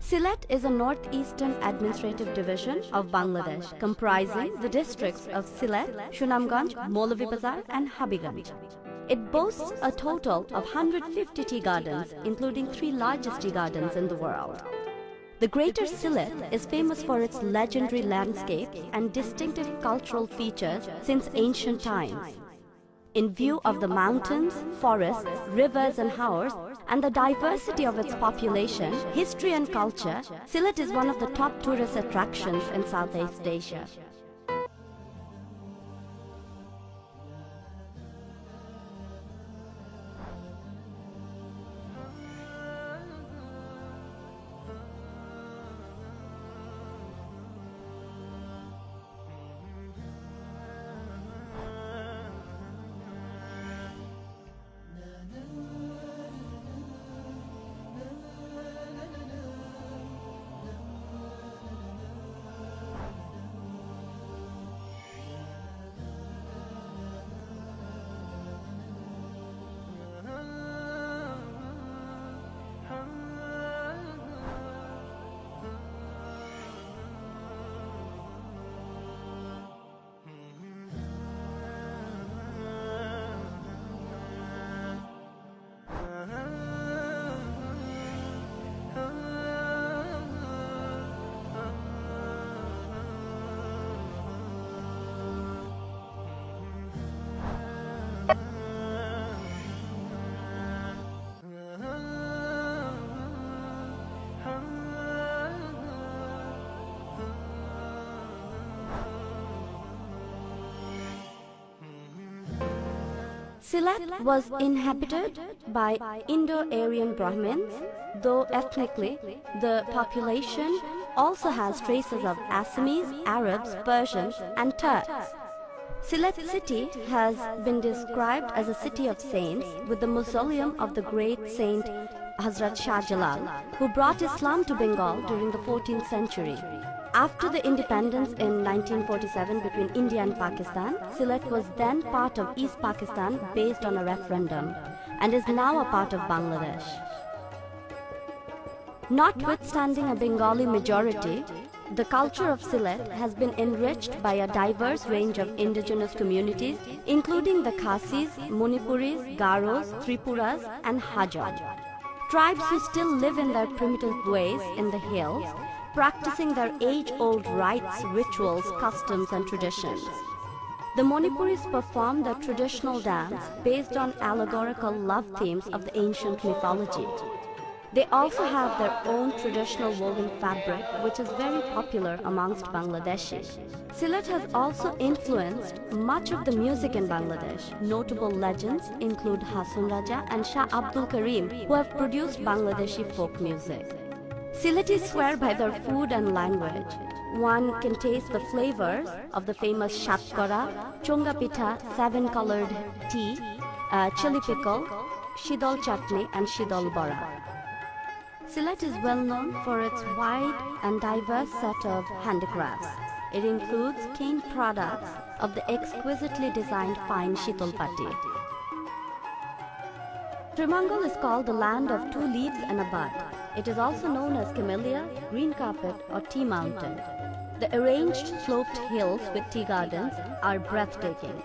Sylhet is a northeastern administrative division of Bangladesh, comprising the districts of Sylhet, Sunamganj, Moulvibazar and Habiganj. It boasts a total of 150 tea gardens, including 3 largest tea gardens in the world. The Greater Sylhet is famous for its legendary landscapes and distinctive cultural features since ancient times. In view of the mountains, forests, rivers and haors, and the diversity of its population, history and culture, Sylhet is one of the top tourist attractions in Southeast Asia. Sylhet was inhabited by Indo-Aryan Brahmins, though ethnically the population also has traces of Assamese, Arabs, Persians and Turks. Sylhet city has been described as a city of saints, with the mausoleum of the great saint Hazrat Shah Jalal, who brought Islam to Bengal during the 14th century. After the independence in 1947 between India and Pakistan, Sylhet was then part of East Pakistan based on a referendum and is now a part of Bangladesh. Notwithstanding a Bengali majority, the culture of Sylhet has been enriched by a diverse range of indigenous communities, including the Khasis, Manipuris, Garos, Tripuras and Hajar. Tribes who still live in their primitive ways in the hills, practicing their age-old rites, rituals, customs and traditions. The Manipuris perform their traditional dance based on allegorical love themes of the ancient mythology. They also have their own traditional woven fabric, which is very popular amongst Bangladeshis. Sylhet has also influenced much of the music in Bangladesh. Notable legends include Hasan Raja and Shah Abdul Karim, who have produced Bangladeshi folk music. Sylhetis swear by their food and language. One can taste the flavors of the famous shatkara, chonga pitha, 7-colored tea, chili pickle, shidol chutney and shidol bora. Sylhet is well known for its wide and diverse set of handicrafts. It includes cane products of the exquisitely designed fine shitolpati. Trimangal is called the land of 2 leaves and a bud. It is also known as Camellia, Green Carpet or Tea Mountain. The arranged sloped hills with tea gardens are breathtaking.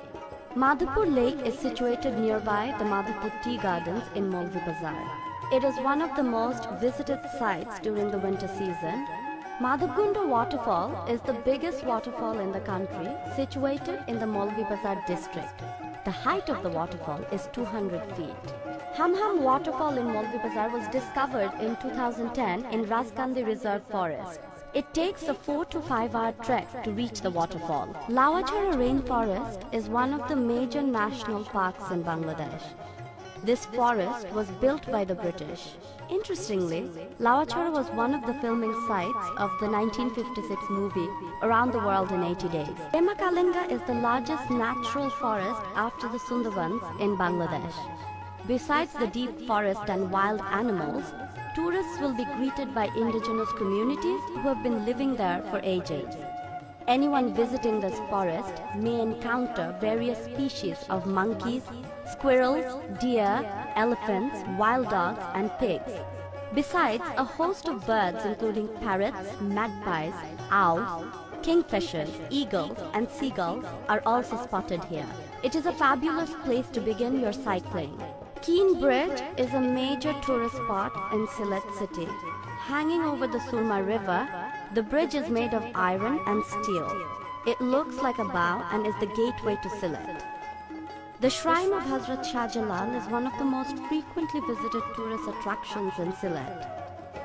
Madhupur Lake is situated nearby the Madhupur Tea Gardens in Moulvibazar. It is one of the most visited sites during the winter season. Madhupgunda waterfall is the biggest waterfall in the country, situated in the Moulvibazar district. The height of the waterfall is 200 feet. Hamham waterfall in Moulvibazar was discovered in 2010 in Raskandi Reserve Forest. It takes a 4 to 5 hour trek to reach the waterfall. Lawachara rainforest is one of the major national parks in Bangladesh. This forest was built by the British. Interestingly, Lawachara was one of the filming sites of the 1956 movie Around the World in 80 Days. Pema-Kalenga is the largest natural forest after the Sundarbans in Bangladesh. Besides the deep forest and wild animals, tourists will be greeted by indigenous communities who have been living there for ages. Anyone visiting this forest may encounter various species of monkeys, squirrels, deer, elephants, wild dogs and pigs. Besides, a host of birds including parrots, magpies, owls, kingfishers, eagles and seagulls are also spotted here. It is a fabulous place to begin your cycling. Keen Bridge is a major tourist spot in Sylhet city. Hanging over the Surma River, the bridge is made of iron and steel. It looks like a bow and is the gateway to Sylhet. The shrine of Hazrat Shah Jalal is one of the most frequently visited tourist attractions in Sylhet.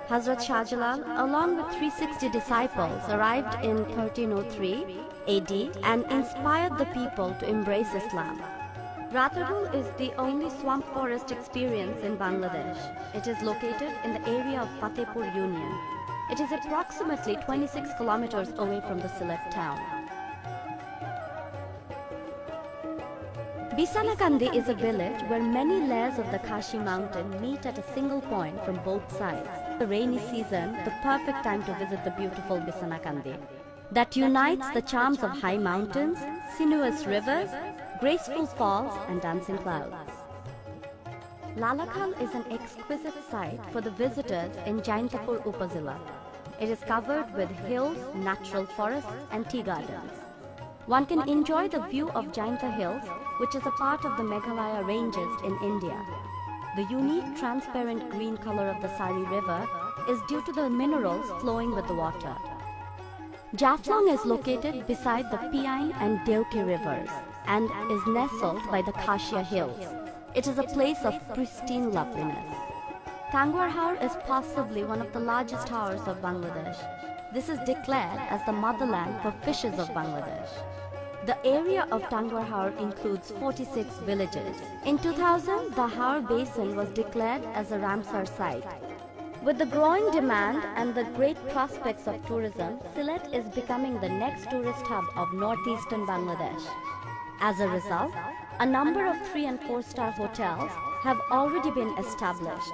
Hazrat Shah Jalal, along with 360 disciples, arrived in 1303 AD and inspired the people to embrace Islam. Ratarul is the only swamp forest experience in Bangladesh. It is located in the area of Fatehpur Union. It is approximately 26 kilometers away from the Sylhet town. Bisanakandi is a village where many layers of the Kashi mountain meet at a single point from both sides. The rainy season, the perfect time to visit the beautiful Bisanakandi that unites the charms of high mountains, sinuous rivers, graceful falls and dancing clouds. Lalakal is an exquisite site for the visitors in Jaintapur Upazila. It is covered with hills, natural forests and tea gardens. One can enjoy the view of Jainta Hills, which is a part of the Meghalaya ranges in India. The unique transparent green color of the Sari River is due to the minerals flowing with the water. Jaflong is located beside the Piain and Deuki rivers and is nestled by the Khashia Hills. It is a place of pristine loveliness. Tangwarhaur is possibly one of the largest haors of Bangladesh. This is declared as the motherland for fishes of Bangladesh. The area of Tangwarhaur includes 46 villages. In 2000, the Haor Basin was declared as a Ramsar site. With the growing demand and the great prospects of tourism, Sylhet is becoming the next tourist hub of northeastern Bangladesh. As a result, a number of 3- and 4-star hotels have already been established.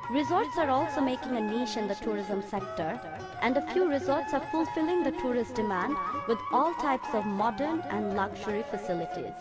Resorts are also making a niche in the tourism sector, and a few resorts are fulfilling the tourist demand with all types of modern and luxury facilities.